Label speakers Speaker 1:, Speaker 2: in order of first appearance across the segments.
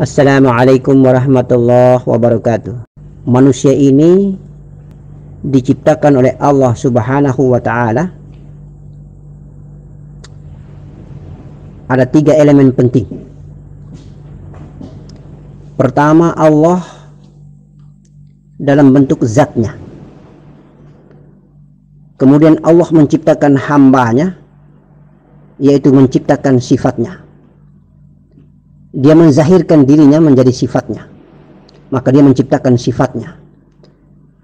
Speaker 1: Assalamualaikum warahmatullahi wabarakatuh. Manusia ini diciptakan oleh Allah Subhanahu wa ta'ala. Ada 3 elemen penting. Pertama, Allah dalam bentuk zatnya. Kemudian Allah menciptakan hambanya, yaitu menciptakan sifatnya. Dia menzahirkan dirinya menjadi sifatnya, maka dia menciptakan sifatnya.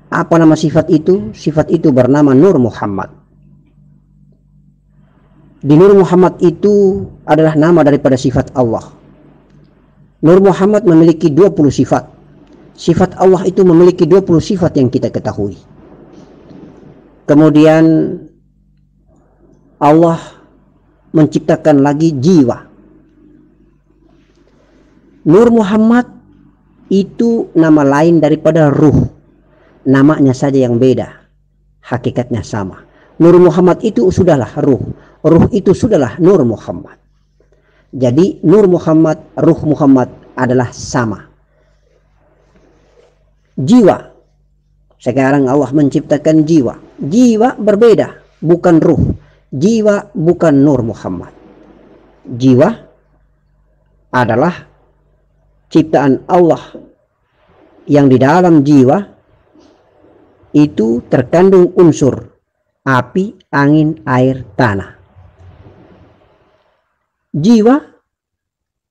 Speaker 1: Apa nama sifat itu? Sifat itu bernama Nur Muhammad. Di Nur Muhammad itu adalah nama daripada sifat Allah. Nur Muhammad memiliki 20 sifat. Sifat Allah itu memiliki 20 sifat yang kita ketahui. Kemudian Allah menciptakan lagi jiwa. Nur Muhammad itu nama lain daripada ruh. Namanya saja yang beda, hakikatnya sama. Nur Muhammad itu sudahlah ruh. Ruh itu sudahlah Nur Muhammad. Jadi Nur Muhammad, Ruh Muhammad adalah sama. Jiwa. Sekarang Allah menciptakan jiwa. Jiwa berbeda, bukan ruh. Jiwa bukan Nur Muhammad. Jiwa adalah ciptaan Allah yang di dalam jiwa itu terkandung unsur api, angin, air, tanah. Jiwa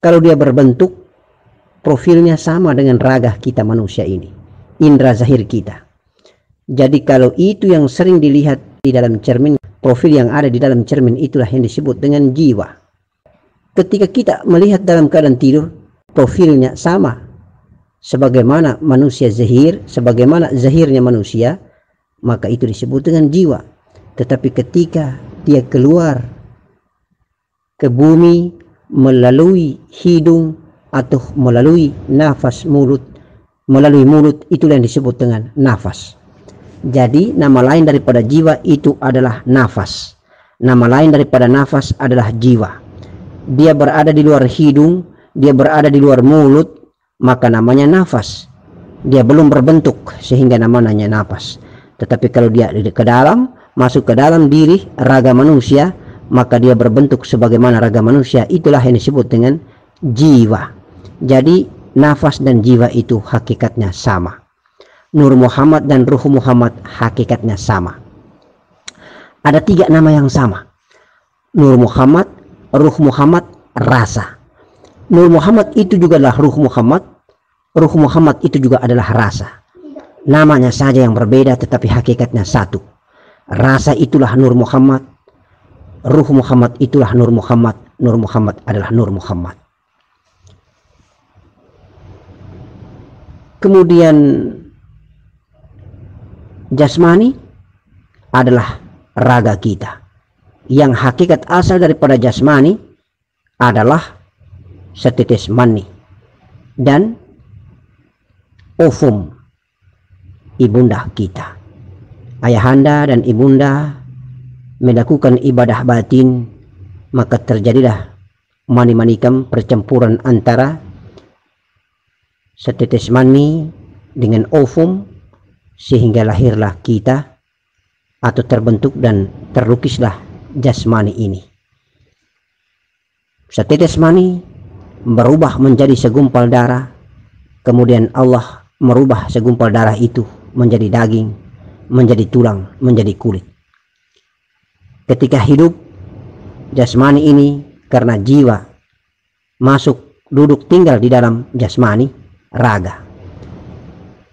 Speaker 1: kalau dia berbentuk, profilnya sama dengan raga kita manusia ini, indra zahir kita. Jadi kalau itu yang sering dilihat di dalam cermin, profil yang ada di dalam cermin itulah yang disebut dengan jiwa. Ketika kita melihat dalam keadaan tidur, profilnya sama sebagaimana manusia zahir, sebagaimana zahirnya manusia, maka itu disebut dengan jiwa. Tetapi ketika dia keluar ke bumi melalui hidung atau melalui nafas mulut, melalui mulut, itulah yang disebut dengan nafas. Jadi nama lain daripada jiwa itu adalah nafas. Nama lain daripada nafas adalah jiwa. Dia berada di luar hidung, dia berada di luar mulut, maka namanya nafas. Dia belum berbentuk sehingga namanya nafas. Tetapi kalau dia ke dalam, masuk ke dalam diri raga manusia, maka dia berbentuk sebagaimana raga manusia. Itulah yang disebut dengan jiwa. Jadi nafas dan jiwa itu hakikatnya sama. Nur Muhammad dan Ruh Muhammad hakikatnya sama. Ada 3 nama yang sama. Nur Muhammad, Ruh Muhammad, rasa. Nur Muhammad itu juga adalah Ruh Muhammad. Ruh Muhammad itu juga adalah rasa. Namanya saja yang berbeda tetapi hakikatnya satu. Rasa itulah Nur Muhammad. Ruh Muhammad itulah Nur Muhammad. Nur Muhammad adalah Nur Muhammad. Kemudian jasmani adalah raga kita. Yang hakikat asal daripada jasmani adalah setetes mani dan ovum ibunda kita. Ayahanda dan ibunda melakukan ibadah batin, maka terjadilah mani-manikam, percampuran antara setetes mani dengan ovum, sehingga lahirlah kita atau terbentuk dan terlukislah jasmani ini. Setetes mani berubah menjadi segumpal darah, kemudian Allah merubah segumpal darah itu menjadi daging, menjadi tulang, menjadi kulit. Ketika hidup jasmani ini, karena jiwa masuk duduk tinggal di dalam jasmani raga.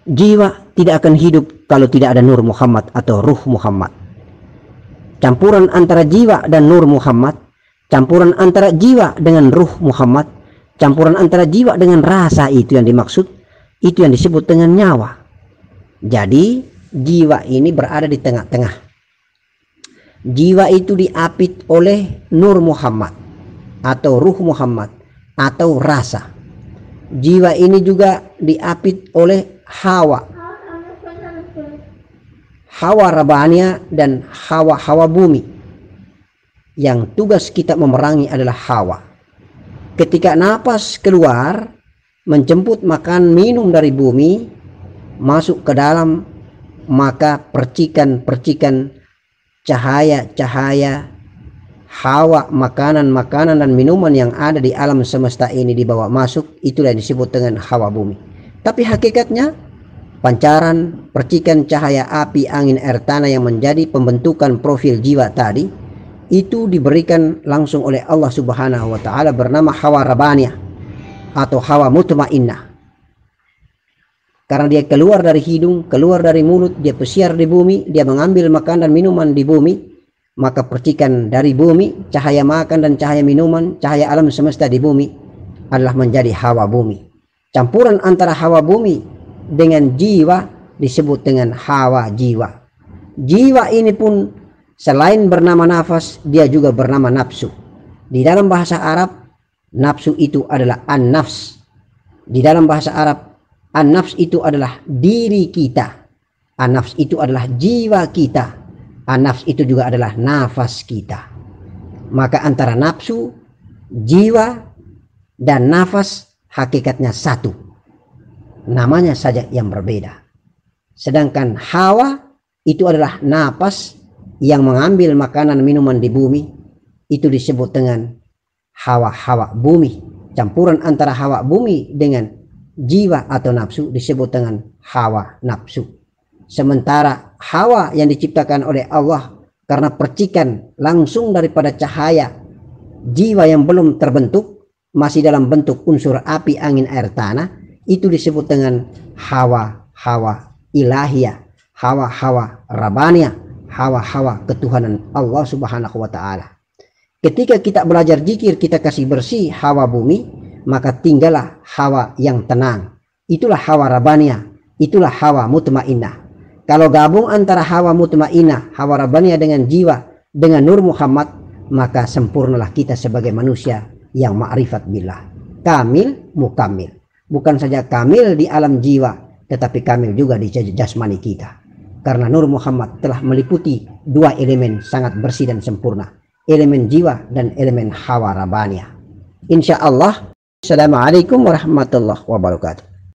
Speaker 1: Jiwa tidak akan hidup kalau tidak ada Nur Muhammad atau Ruh Muhammad. Campuran antara jiwa dan Nur Muhammad, campuran antara jiwa dengan Ruh Muhammad, campuran antara jiwa dengan rasa, itu yang dimaksud, itu yang disebut dengan nyawa. Jadi jiwa ini berada di tengah-tengah. Jiwa itu diapit oleh Nur Muhammad atau Ruh Muhammad atau rasa. Jiwa ini juga diapit oleh Hawa. Hawa Rabbania dan hawa-hawa bumi. Yang tugas kita memerangi adalah hawa. Ketika napas keluar, menjemput makan minum dari bumi masuk ke dalam, maka percikan-percikan cahaya-cahaya hawa makanan-makanan dan minuman yang ada di alam semesta ini dibawa masuk, itulah yang disebut dengan hawa bumi. Tapi hakikatnya pancaran percikan cahaya api, angin, air, tanah yang menjadi pembentukan profil jiwa tadi itu diberikan langsung oleh Allah Subhanahu wa taala bernama hawa rabbaniyah atau hawa mutmainnah. Karena dia keluar dari hidung, keluar dari mulut, dia pesiar di bumi, dia mengambil makan dan minuman di bumi, maka percikan dari bumi, cahaya makan dan cahaya minuman, cahaya alam semesta di bumi adalah menjadi hawa bumi. Campuran antara hawa bumi dengan jiwa disebut dengan hawa jiwa. Jiwa ini pun selain bernama nafas, dia juga bernama nafsu. Di dalam bahasa Arab, nafsu itu adalah an-nafs. Di dalam bahasa Arab, an-nafs itu adalah diri kita. An-nafs itu adalah jiwa kita. An-nafs itu juga adalah nafas kita. Maka antara nafsu, jiwa, dan nafas hakikatnya satu. Namanya saja yang berbeda. Sedangkan hawa itu adalah napas yang mengambil makanan minuman di bumi. Itu disebut dengan hawa-hawa bumi. Campuran antara hawa bumi dengan jiwa atau nafsu disebut dengan hawa nafsu. Sementara hawa yang diciptakan oleh Allah karena percikan langsung daripada cahaya jiwa yang belum terbentuk, masih dalam bentuk unsur api, angin, air, tanah, itu disebut dengan hawa-hawa ilahiyah, hawa-hawa rabbaniyah, hawa-hawa ketuhanan Allah Subhanahu wa taala. Ketika kita belajar zikir, kita kasih bersih hawa bumi, maka tinggallah hawa yang tenang. Itulah hawa rabbaniyah, itulah hawa mutmainnah. Kalau gabung antara hawa mutmainnah, hawa rabbaniyah dengan jiwa, dengan nur Muhammad, maka sempurnalah kita sebagai manusia yang ma'rifat billah. Kamil, mukamil. Bukan saja kamil di alam jiwa, tetapi kamil juga di jasmani kita. Karena nur Muhammad telah meliputi dua elemen sangat bersih dan sempurna. Elemen jiwa dan elemen hawa rabbaniyah. Insya Allah. Assalamualaikum warahmatullahi wabarakatuh.